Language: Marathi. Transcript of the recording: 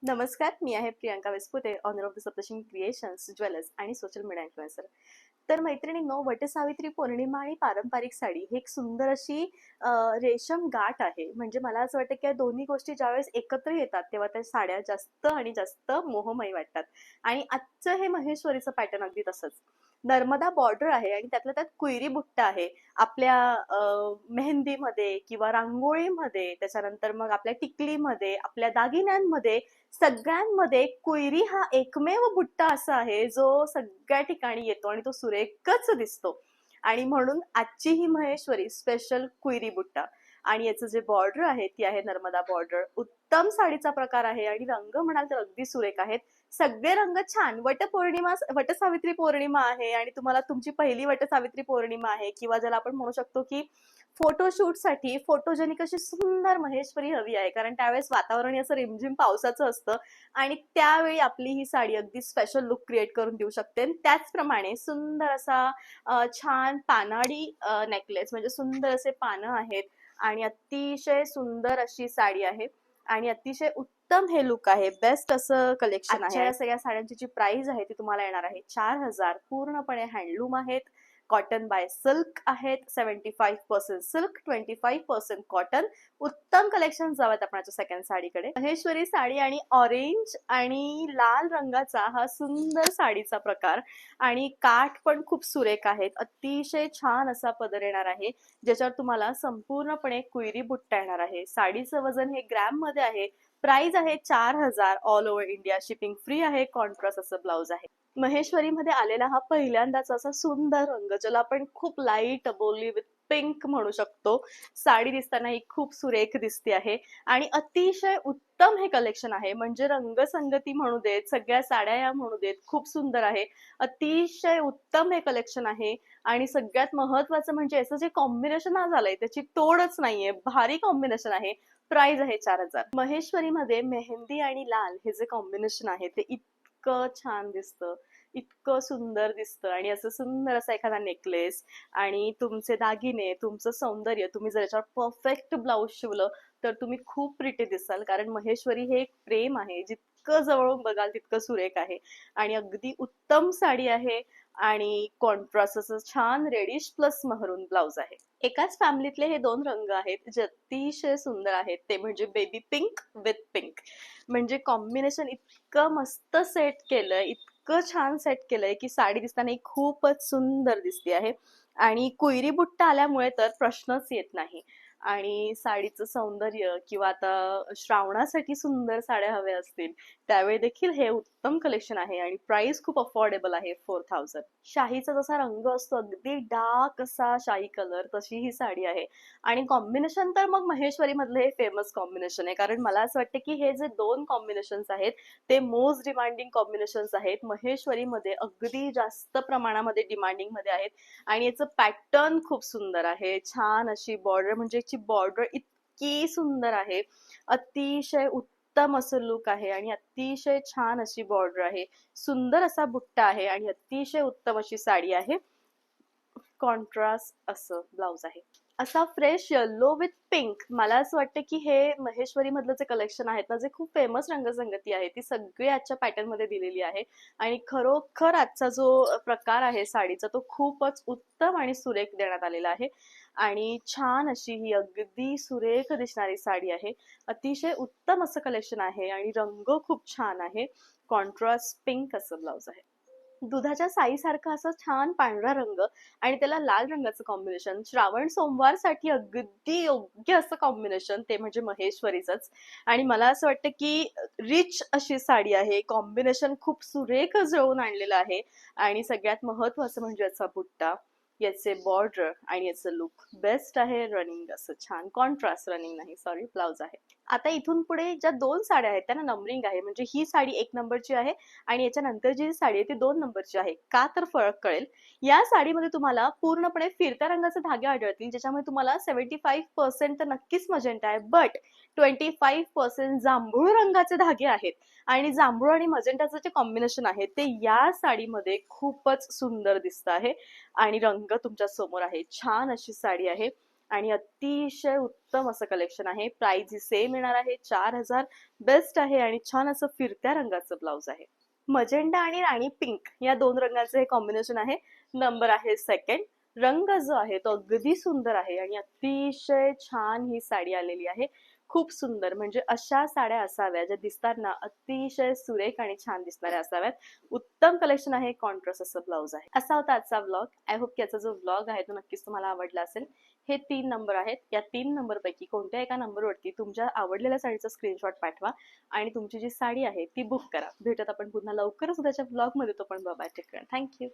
नमस्कार, मी आहे Priyanka Vespute, owner of the Saptashrungi creations, jewellers आणि सोशल मीडिया इन्फ्लुएन्सर. तर मैत्रिणींनो, वटसावित्री पौर्णिमा आणि पारंपरिक साडी ही एक सुंदर अशी रेशम गाठ आहे. म्हणजे मला असं वाटतं की या दोन्ही गोष्टी ज्यावेळेस एकत्र येतात, तेव्हा त्या साड्या जास्त आणि जास्त मोहमयी वाटतात. आणि आजचं हे महेश्वरीचं पॅटर्न अगदी तसंच. नर्मदा बॉर्डर आहे आणि त्यातल्या त्यात कुयरी बुट्टा आहे. आपल्या मेहंदीमध्ये किंवा रांगोळीमध्ये, त्याच्यानंतर मग आपल्या टिकलीमध्ये, आपल्या दागिन्यांमध्ये सगळ्यांमध्ये कुयरी हा एकमेव बुट्टा असा आहे जो सगळ्या ठिकाणी येतो आणि तो सुरेखच दिसतो. आणि म्हणून आजची ही महेश्वरी स्पेशल कुयरी बुट्टा. आणि याचं जे बॉर्डर आहे ती आहे नर्मदा बॉर्डर. उत्तम साडीचा प्रकार आहे आणि रंग म्हणाल तर अगदी सुरेख आहेत. सगळे रंग छान. वटपौर्णिमा, वटसावित्री पौर्णिमा आहे आणि तुम्हाला तुमची पहिली वटसावित्री पौर्णिमा आहे, किंवा ज्याला आपण म्हणू शकतो की फोटोशूटसाठी फोटोजेनिक अशी सुंदर महेश्वरी हवी आहे, कारण त्यावेळेस वातावरण असं रिमझिम पावसाचं असतं आणि त्यावेळी आपली ही साडी अगदी स्पेशल लुक क्रिएट करून देऊ शकते. त्याचप्रमाणे सुंदर असा छान पानाडी नेकलेस, म्हणजे सुंदर असे पानं आहेत आणि अतिशय सुंदर अशी साडी आहे आणि अतिशय उत्तम हे लुक आहे. बेस्ट असं कलेक्शन आहे. या सगळ्या साड्यांची जी प्राइस आहे ती तुम्हाला येणार आहे 4,000. पूर्णपणे हँडलूम आहेत, कॉटन बाय सिल्क आहेत. 75% सिल्क, 25% कॉटन. उत्तम कलेक्शन. जावत आपण सेकंड साडीकडे. महेश्वरी साडी आणि ऑरेंज आणि लाल रंगाचा हा सुंदर साडीचा प्रकार आणि काठ पण खूप सुरेख आहेत. अतिशय छान असा पदर येणार आहे, ज्याच्यावर तुम्हाला संपूर्णपणे कुयरी बुट्टा येणार आहे. साडीचं वजन हे ग्रॅम मध्ये आहे. प्राइस आहे 4,000. All over India shipping free आहे. कॉन्ट्रास्ट असं ब्लाउज आहे. महेश्वरीमध्ये आलेला हा पहिल्यांदाच असा सुंदर रंग, ज्याला आपण खूप लाईट बोली विथ पिंक म्हणू शकतो. साडी दिसताना ही खूप सुरेख दिसते आहे आणि अतिशय उत्तम हे कलेक्शन आहे. म्हणजे रंगसंगती म्हणू देत, सगळ्या साड्या या म्हणू देत, खूप सुंदर आहे. अतिशय उत्तम हे कलेक्शन आहे आणि सगळ्यात महत्वाचं म्हणजे याचं जे कॉम्बिनेशन आज आलंय त्याची तोडच नाहीये. भारी कॉम्बिनेशन आहे. प्राइस आहे 4,000. महेश्वरीमध्ये मेहंदी आणि लाल हे जे कॉम्बिनेशन आहे ते इतकं छान दिसतं, इतकं सुंदर दिसतं. आणि असं सुंदर असा एखादा नेकलेस आणि तुमचे दागिने, तुमचं सौंदर्य, तुम्ही जर याच्यावर परफेक्ट ब्लाऊज शिवलं तर तुम्ही खूप प्रिटी दिसाल. कारण महेश्वरी हे एक प्रेम आहे, जितकं जवळून बघाल तितकं सुरेख आहे आणि अगदी उत्तम साडी आहे. आणि कॉन्ट्रास्ट असं छान रेडिश प्लस महरून ब्लाउज आहे. एकाच फॅमिलीतले हे दोन रंग आहेत जे अतिशय सुंदर आहेत, ते म्हणजे बेबी पिंक विथ पिंक. म्हणजे कॉम्बिनेशन इतकं मस्त सेट केलंय, इतकं छान सेट केलंय की साडी दिसताना खूपच सुंदर दिसते आहे. आणि कुयरी बुट्टा आल्यामुळे तर प्रश्नच येत नाही. आणि साडीचं सौंदर्य, किंवा आता श्रावणासाठी सुंदर साड्या हव्या असतील त्यावेळी देखील हे उत्तम कलेक्शन आहे आणि प्राइस खूप अफोर्डेबल आहे. 4,000. शाहीचा जसा रंग असतो अगदी डार्क असा शाही कलर, तशी ही साडी आहे. आणि कॉम्बिनेशन तर मग महेश्वरी मधलं हे फेमस कॉम्बिनेशन आहे, कारण मला असं वाटतं की हे जे दोन कॉम्बिनेशन्स आहेत ते मोस्ट डिमांडिंग कॉम्बिनेशन्स आहेत. महेश्वरीमध्ये अगदी जास्त प्रमाणामध्ये डिमांडिंग मध्ये आहेत आणि याचं पॅटर्न खूप सुंदर आहे. छान अशी बॉर्डर, म्हणजे याची बॉर्डर इतकी सुंदर आहे. अतिशय उत्तम असं लुक आहे आणि अतिशय छान अशी बॉर्डर आहे. सुंदर असा बुट्टा आहे आणि अतिशय उत्तम अशी साडी आहे. कॉन्ट्रास्ट असं ब्लाउज आहे. असा फ्रेश येलो विथ पिंक. मला असं वाटतं की हे महेश्वरी मधलं जे कलेक्शन आहेत ना, जे खूप फेमस रंगसंगती आहे ती सगळी आजच्या पॅटर्न मध्ये दिलेली आहे. आणि खरोखर आजचा जो प्रकार आहे साडीचा तो खूपच उत्तम आणि सुरेख देण्यात आलेला आहे. आणि छान अशी ही अगदी सुरेख दिसणारी साडी आहे. अतिशय उत्तम असं कलेक्शन आहे आणि रंग खूप छान आहे. कॉन्ट्रास्ट पिंक असं ब्लाउज आहे. दुधाच्या साईसारखा असा छान पांढरा रंग आणि त्याला लाल रंगाचं कॉम्बिनेशन. श्रावण सोमवारसाठी अगदी योग्य असं कॉम्बिनेशन, ते म्हणजे महेश्वरीचंच. आणि मला असं वाटतं की रिच अशी साडी आहे. कॉम्बिनेशन खूप सुरेख जुळवून आणलेलं आहे. आणि सगळ्यात महत्वाचं म्हणजे याचा बुट्टा, याचे बॉर्डर आणि याचं लुक बेस्ट आहे. रनिंग असं छान, कॉन्ट्रास्ट रनिंग नाही सॉरी, ब्लाउज आहे. आता इथून पुढे ज्या दोन साड्या आहेत त्यांना नंबरिंग आहे. म्हणजे ही साडी 1 नंबरची आहे आणि याच्या नंतर जी साडी आहे ती 2 नंबरची आहे. का तर फरक कळेल. या साडीमध्ये तुम्हाला पूर्णपणे फिरत्या रंगाचे धागे आढळतील, ज्याच्यामुळे तुम्हाला 75% तर नक्कीच मजेंटा आहे, बट 25% जांभूळ रंगाचे धागे आहेत. आणि जांभूळ आणि मजेंटाचं जे कॉम्बिनेशन आहे ते या साडीमध्ये खूपच सुंदर दिसत आहे. आणि रंग तुमच्या समोर आहे. छान अशी साडी आहे आणि अतिशय उत्तम असं कलेक्शन आहे. प्राइस ही सेम येणार आहे 4,000. बेस्ट आहे आणि छान असं फिरत्या रंगाचं ब्लाउज आहे. मजेंडा आणि राणी पिंक या दोन रंगाचे हे कॉम्बिनेशन आहे. नंबर आहे सेकंड. रंग जो आहे तो अगदी सुंदर आहे आणि अतिशय छान ही साडी आलेली आहे. खूप सुंदर, म्हणजे अशा साड्या असाव्या ज्या दिसतात ना अतिशय सुरेख आणि छान दिसणाऱ्या असाव्यात. उत्तम कलेक्शन आहे. कॉन्ट्रास्ट असं ब्लाउज आहे. असा होता आजचा व्लॉग. आय होप की याचा जो व्लॉग आहे तो नक्कीच तुम्हाला आवडला असेल. हे 3 नंबर आहेत. या 3 नंबरपैकी कोणत्या एका नंबरवरती तुमच्या आवडलेल्या साडीचा स्क्रीनशॉट पाठवा आणि तुमची जी साडी आहे ती बुक करा. भेटत आपण पुन्हा लवकरच उद्याच्या व्लॉगमध्ये. तो पण बाय. Take care. थँक्यू.